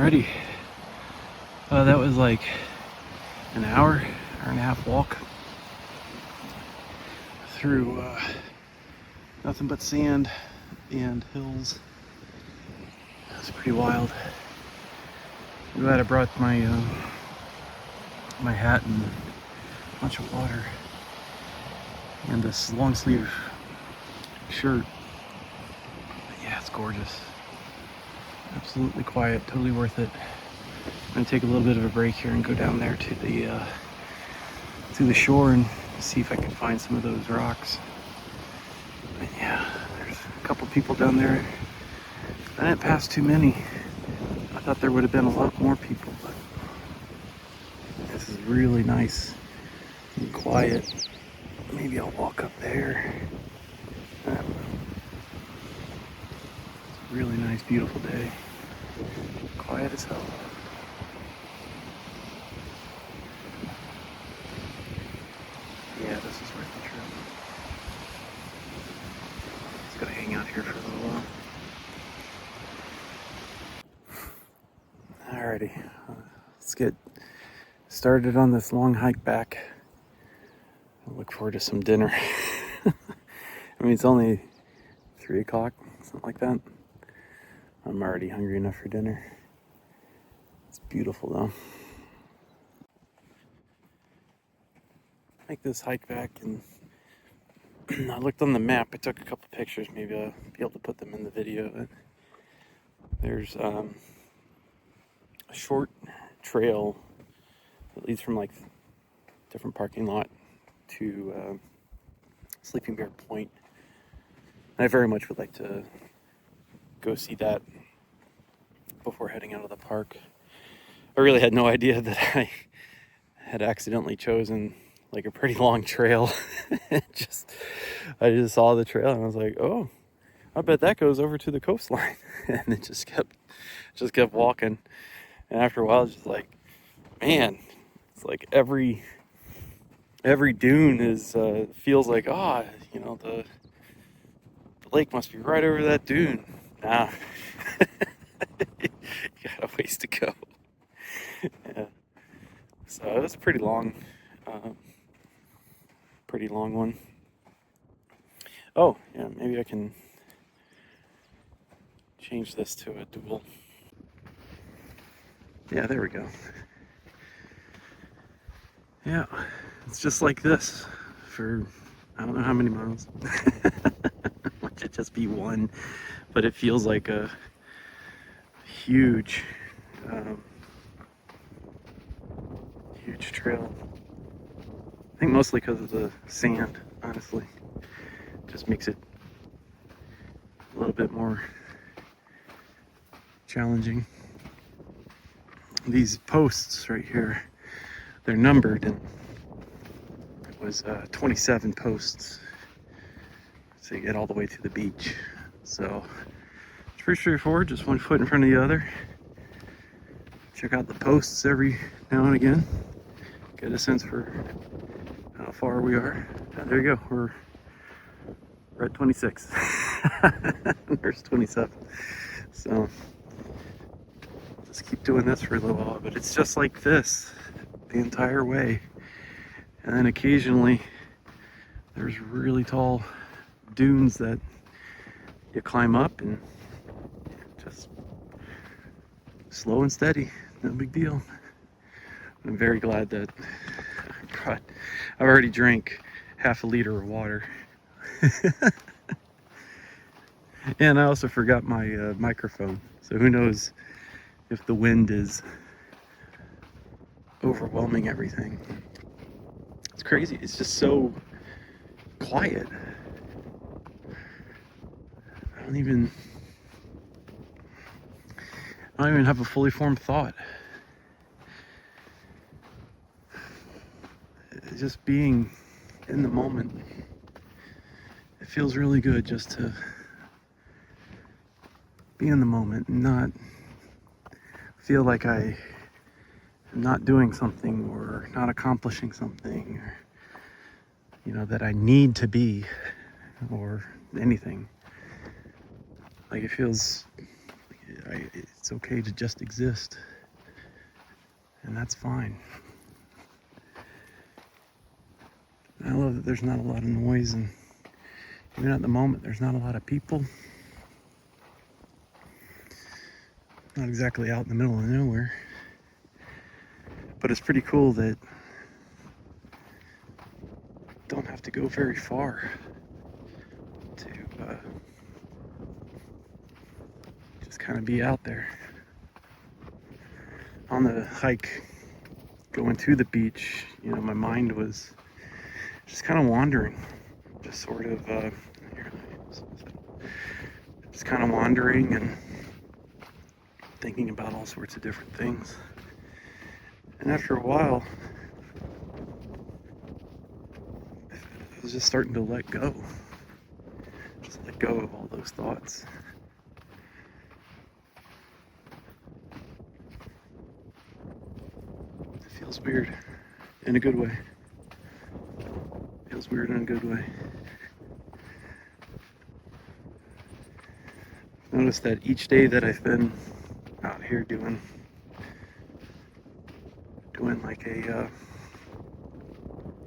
Alrighty. That was like an hour and a half walk through nothing but sand and hills. It's pretty wild. I'm glad I brought my my hat and a bunch of water and this long sleeve shirt. But yeah, it's gorgeous. Absolutely quiet, totally worth it. I'm gonna take a little bit of a break here and go down there to the shore and see if I can find some of those rocks. But yeah, there's a couple people down there. I didn't pass too many. I thought there would have been a lot more people, but this is really nice and quiet. Maybe I'll walk up there. Really nice, beautiful day. Quiet as hell. Yeah, this is worth the trip. Just gonna hang out here for a little while. Alrighty, let's get started on this long hike back. I look forward to some dinner. I mean, it's only 3 o'clock, something like that. I'm already hungry enough for dinner. It's beautiful though. Make this hike back, and I looked on the map. I took a couple pictures. Maybe I'll be able to put them in the video. There's a short trail that leads from like different parking lot to Sleeping Bear Point. And I very much would like to go see that before heading out of the park. I really had no idea that I had accidentally chosen like a pretty long trail. I just saw the trail and I was like, oh, I bet that goes over to the coastline. And it just kept walking. And after a while, it's just like, man, it's like every dune is feels like, the lake must be right over that dune. Nah. You got a ways to go. Yeah. So it was a pretty long one. Oh, yeah, maybe I can change this to a dual. Yeah, there we go. Yeah, it's just like this for I don't know how many miles. It should just be one, but it feels like a huge trail. I think mostly because of the sand, honestly. Just makes it a little bit more challenging. These posts right here, they're numbered, and it was 27 posts. So you get all the way to the beach. So it's pretty straightforward, just one foot in front of the other. Check out the posts every now and again. Get a sense for how far we are. There you go, we're at 26. There's 27. So just keep doing this for a little while, but it's just like this the entire way. And then occasionally there's really tall dunes that you climb up, and just slow and steady, no big deal. I'm very glad that I've already drank half a liter of water. And I also forgot my microphone, so who knows if the wind is overwhelming everything. It's crazy, it's just so quiet. I don't even have a fully formed thought. Just being in the moment, it feels really good just to be in the moment and not feel like I am not doing something or not accomplishing something, or that I need to be, or anything. Like it feels it's okay to just exist, and that's fine. I love that there's not a lot of noise, and even at the moment there's not a lot of people. Not exactly out in the middle of nowhere, but it's pretty cool that don't have to go very far to just kind of be out there. On the hike going to the beach, my mind was just kind of wandering, just sort of just kind of wandering and thinking about all sorts of different things. And after a while, I was just starting to let go. Just let go of all those thoughts. It feels weird in a good way. It feels weird in a good way. Notice that each day that I've been out here doing like a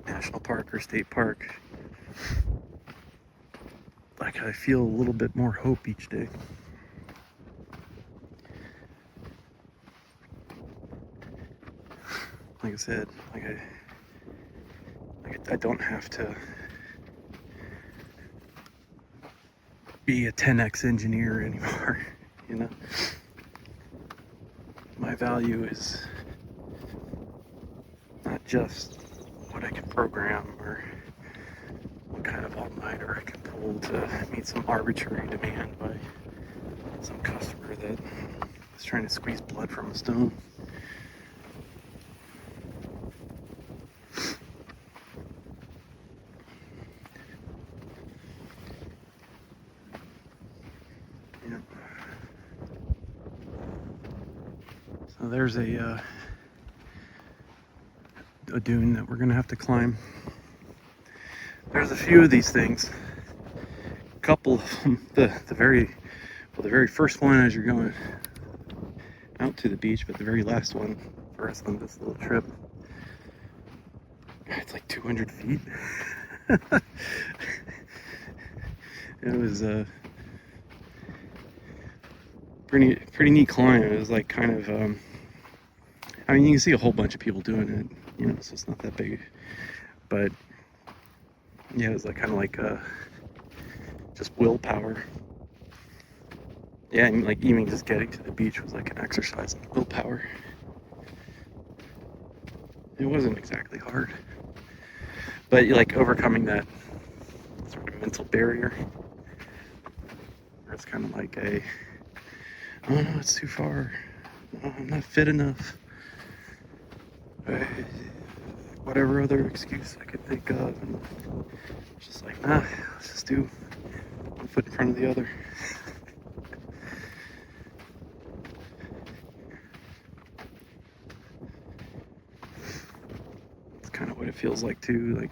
national park or state park, like I feel a little bit more hope each day. Like I said, I don't have to be a 10x engineer anymore, My value is not just what I can program or what kind of all-nighter I can pull to meet some arbitrary demand by some customer that is trying to squeeze blood from a stone. Yeah. So there's a dune that we're gonna have to climb. There's a few of these things. A couple of them, the very first one as you're going out to the beach, but the very last one for us on this little trip, it's like 200 feet. It was a pretty neat climb. It was like kind of you can see a whole bunch of people doing it, so it's not that big, but yeah, it was like kind of like just willpower. Yeah, and like even just getting to the beach was like an exercise in willpower. It wasn't exactly hard, but like overcoming that sort of mental barrier, where it's kind of like oh no, it's too far. Oh, I'm not fit enough. Whatever other excuse I could think of, and just like, let's just do one foot in front of the other. It's kind of what it feels like too, like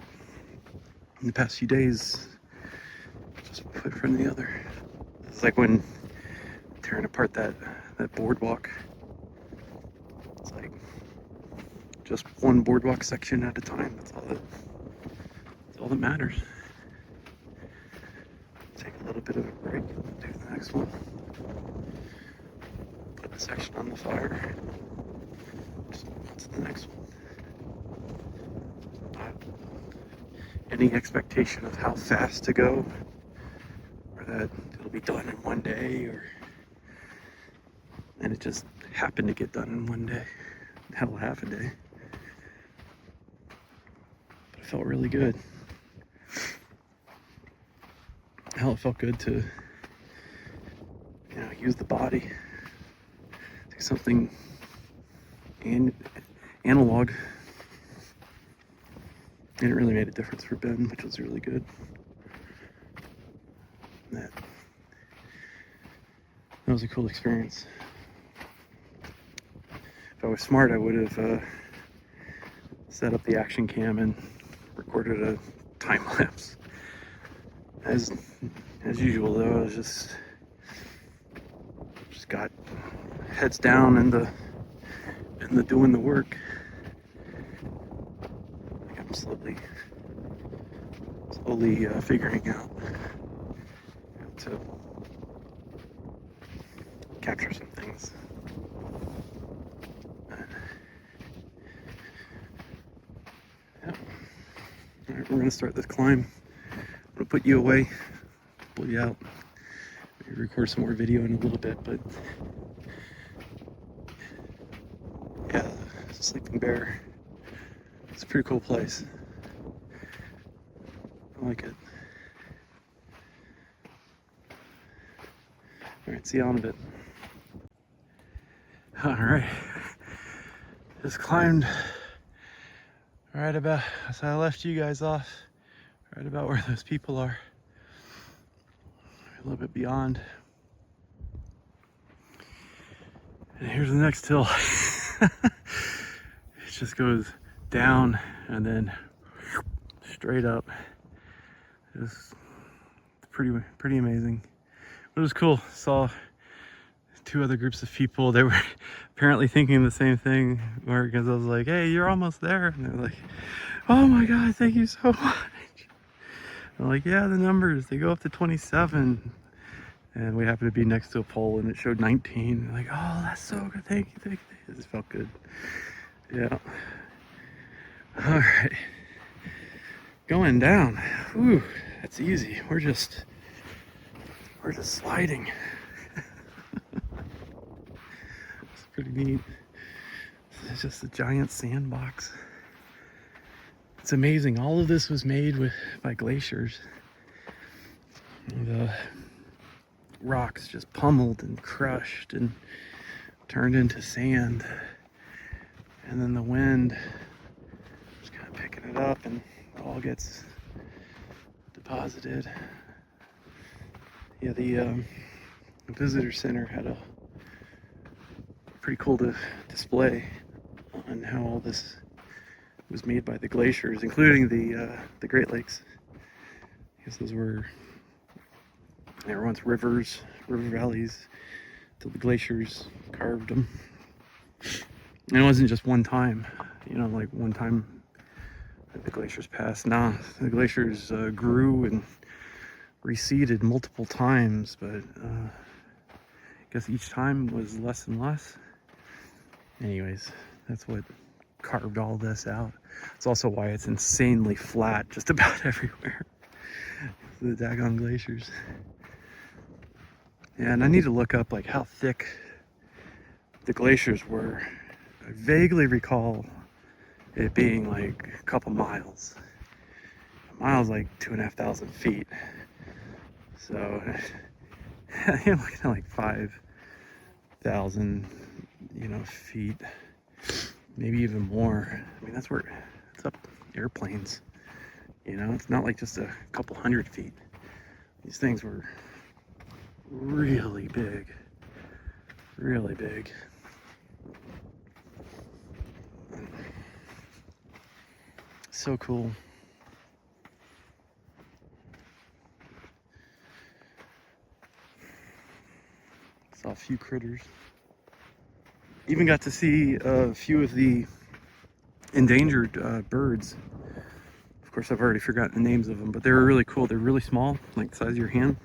in the past few days, just one foot in front of the other. It's like when tearing apart that boardwalk. It's like just one boardwalk section at a time. That's all that matters. Take a little bit of a break and do the next one. Put the section on the fire. Just move on to the next one. Not any expectation of how fast to go, or that it'll be done in one day, and it just happened to get done in one day. Hell, half a day. But it felt really good. Hell, it felt good to, use the body. Do something analog. And it really made a difference for Ben, which was really good. That was a cool experience. If I was smart, I would have set up the action cam and recorded a time lapse. As usual, though, I was just just got heads down in the doing the work. I think I'm slowly figuring out how to capture some things. Yeah. All right, we're gonna start this climb. I'm gonna put you away, pull you out, maybe record some more video in a little bit, but yeah, Sleeping Bear. It's a pretty cool place. I like it. Alright, see you on a bit. Alright. Just climbed right about, so I left you guys off right about where those people are. A little bit beyond. And here's the next hill. It just goes down and then straight up. It's pretty amazing. It was cool. Saw two other groups of people. They were apparently thinking the same thing, because I was like, hey, you're almost there. And they're like, oh my God, thank you so much. I'm like, yeah, the numbers, they go up to 27. And we happened to be next to a pole and it showed 19. Like, oh, that's so good. Thank you. It just felt good. Yeah. All right. Going down. Ooh, that's easy. We're just sliding. It's pretty neat. It's just a giant sandbox. It's amazing. All of this was made by glaciers. The rocks just pummeled and crushed and turned into sand. And then the wind just kind of picking it up and it all gets deposited. Yeah, the visitor center had a pretty cool display on how all this was made by the glaciers, including the Great Lakes. Because they were once river valleys, till the glaciers carved them. And it wasn't just one time, like one time that the glaciers passed. Nah, the glaciers grew and receded multiple times, but I guess each time was less and less. Anyways, that's what carved all this out. It's also why it's insanely flat just about everywhere. The daggone glaciers. Yeah, and I need to look up like how thick the glaciers were. I vaguely recall it being like a couple miles. A mile's like 2,500 feet. So you're looking at like 5,000, feet, maybe even more. I mean, that's where it's up airplanes. It's not like just a couple hundred feet. These things were really big, really big. So cool. Saw a few critters. Even got to see a few of the endangered birds. Of course, I've already forgotten the names of them, but they were really cool. They're really small, like the size of your hand.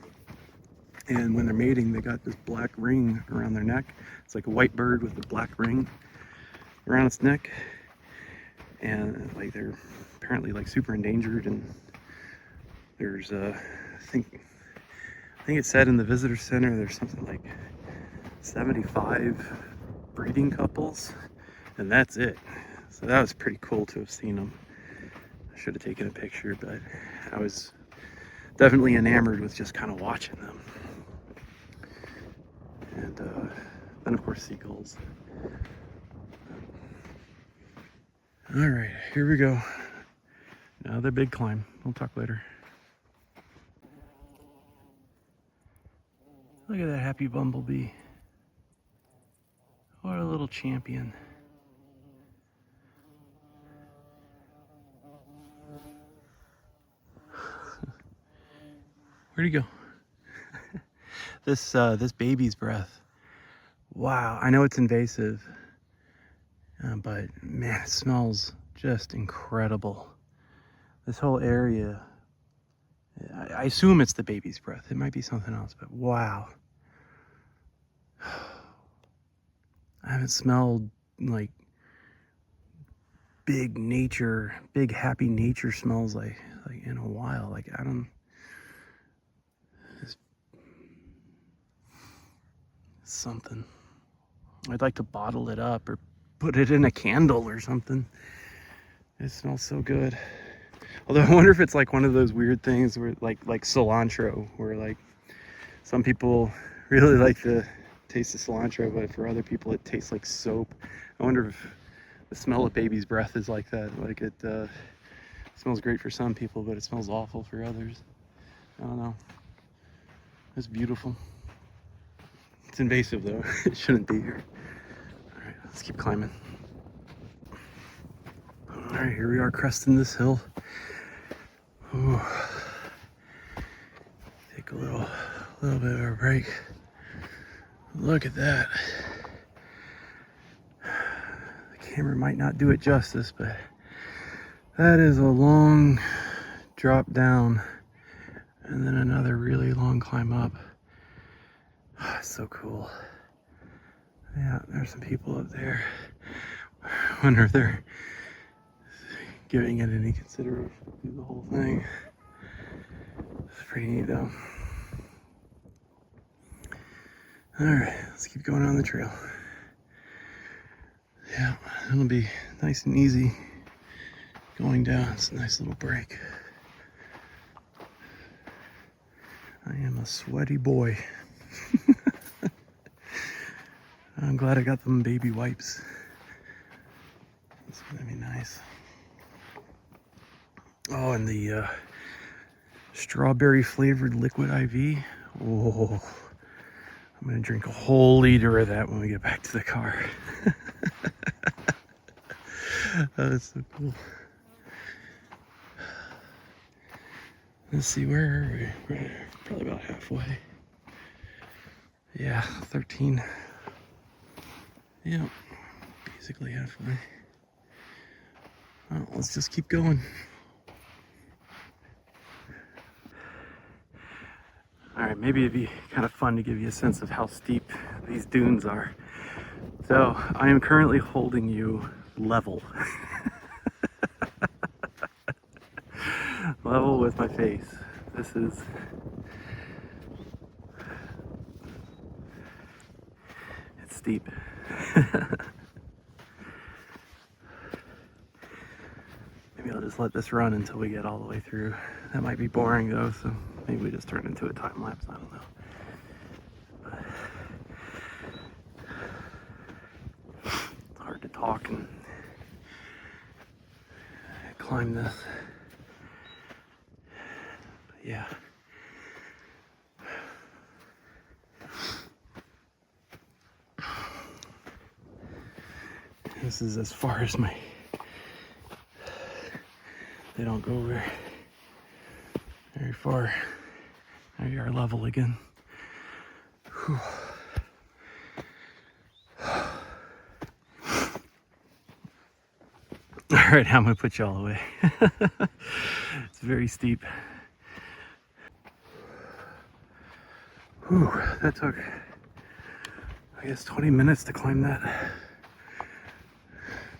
And when they're mating, they got this black ring around their neck. It's like a white bird with a black ring around its neck. And like they're apparently like super endangered. And there's I think it said in the visitor center there's something like 75 breeding couples, and that's it. So that was pretty cool to have seen them. I should have taken a picture, but I was definitely enamored with just kind of watching them. And then of course seagulls. All right, here we go. Another big climb. We'll talk later. Look at that happy bumblebee. What a little champion. Where'd he go? This baby's breath Wow, I know it's invasive, but man, it smells just incredible. This whole area, I assume it's the baby's breath. It might be something else, but wow. I haven't smelled like big nature, big happy nature smells like in a while. Like I don't, it's something. I'd like to bottle it up or put it in a candle or something. It smells so good. Although I wonder if it's like one of those weird things where like cilantro, where like some people really like the taste of cilantro, but for other people it tastes like soap. I wonder if the smell of baby's breath is like that. Like it smells great for some people, but it smells awful for others. I don't know. It's beautiful. It's invasive though. It shouldn't be here. All right, let's keep climbing. All right, here we are cresting this hill. Ooh. Take a little bit of a break. Look at that. The camera might not do it justice, but that is a long drop down and then another really long climb up. So cool. Yeah, there's some people up there. I wonder if they're giving it any consideration through the whole thing. It's pretty neat though. Alright, let's keep going on the trail. Yeah, it'll be nice and easy going down. It's a nice little break. I am a sweaty boy. I'm glad I got them baby wipes. It's gonna be nice. Oh, and the strawberry flavored liquid IV. Oh, I'm gonna drink a whole liter of that when we get back to the car. That is so cool. Let's see, where are we? We're probably about halfway. Yeah, 13. Yeah, basically halfway. Well, let's just keep going. All right, maybe it'd be kind of fun to give you a sense of how steep these dunes are. So I am currently holding you level. Level with my face. This is... it's steep. Maybe I'll just let this run until we get all the way through. That might be boring though, so maybe we just turn into a time lapse. I don't know. But it's hard to talk and climb this. But yeah. This is as far as my... they don't go very far. There you are, level again. Whew. All right, I'm gonna put you all away. It's very steep. Whew, that took, I guess, 20 minutes to climb that.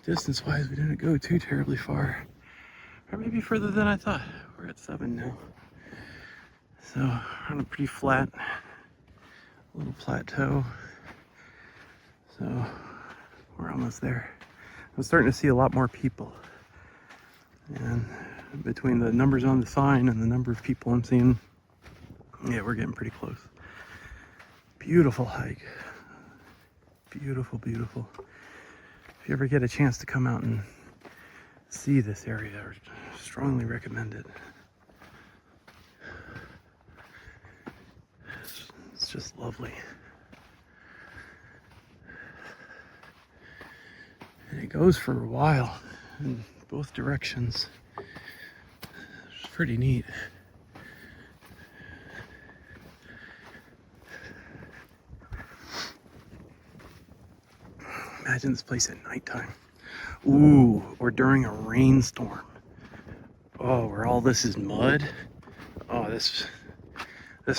Distance-wise, we didn't go too terribly far. Or maybe further than I thought. We're at 7 now. So, we're on a pretty flat little plateau. So, we're almost there. I'm starting to see a lot more people. And between the numbers on the sign and the number of people I'm seeing, yeah, we're getting pretty close. Beautiful hike. Beautiful, beautiful. If you ever get a chance to come out and see this area, I strongly recommend it. It's just lovely. And it goes for a while in both directions. It's pretty neat. Imagine this place at nighttime. Ooh, or during a rainstorm. Oh, where all this is mud. Oh, this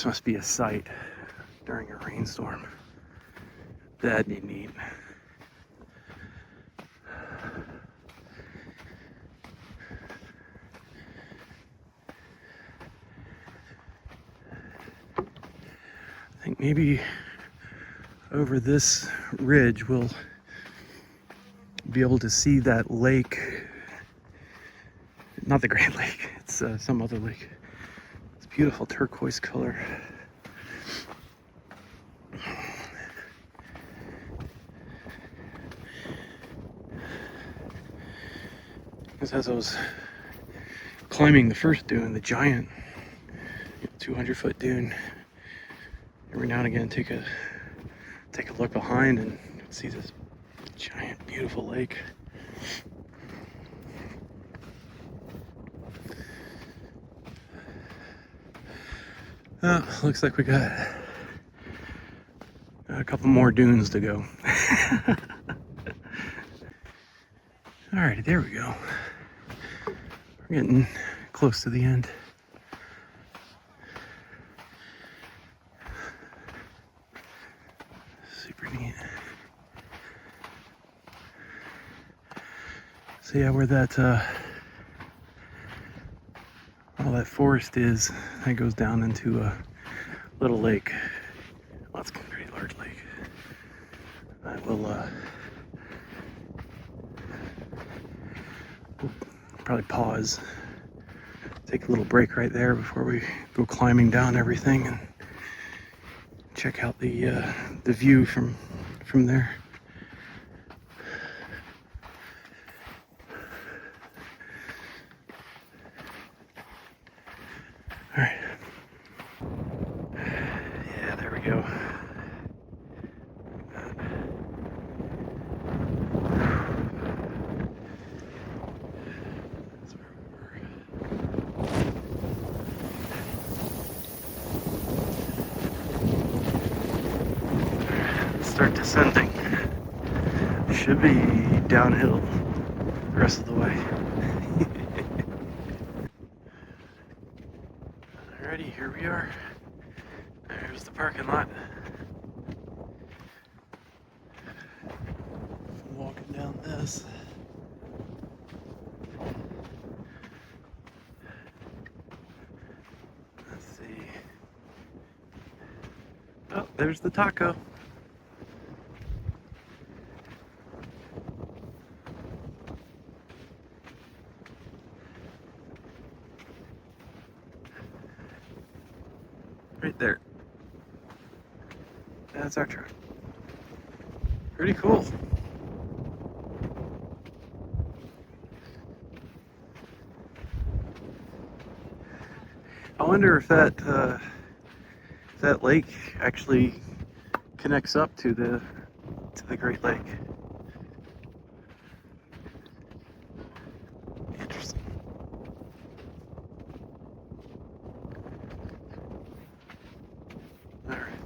must be a sight during a rainstorm. That'd be neat. I think maybe over this ridge we'll be able to see that lake. Not the Great Lake, it's some other lake. It's beautiful turquoise color. Because as I was climbing the first dune, the giant 200-foot dune, every now and again take a look behind and see this giant beautiful lake. Looks like we got a couple more dunes to go. Alrighty, there we go. We're getting close to the end. Super neat. So yeah, where that all that forest is, that goes down into a little lake. Well, it's a pretty large lake. I will we'll probably pause, take a little break right there before we go climbing down everything and check out the view from there. All right. Yeah, there we go. That's where we were. Let's start descending. Should be downhill the rest of the way. Alrighty, here we are. There's the parking lot. Walking down this. Let's see. Oh, there's the taco. Right there. That's our truck. Pretty cool. I wonder if that lake actually connects up to the Great Lake. Interesting. All right.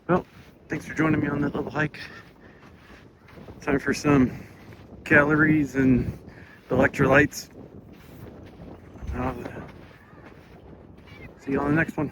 Well, thanks for joining me on that little hike. Time for some calories and electrolytes. See you on the next one.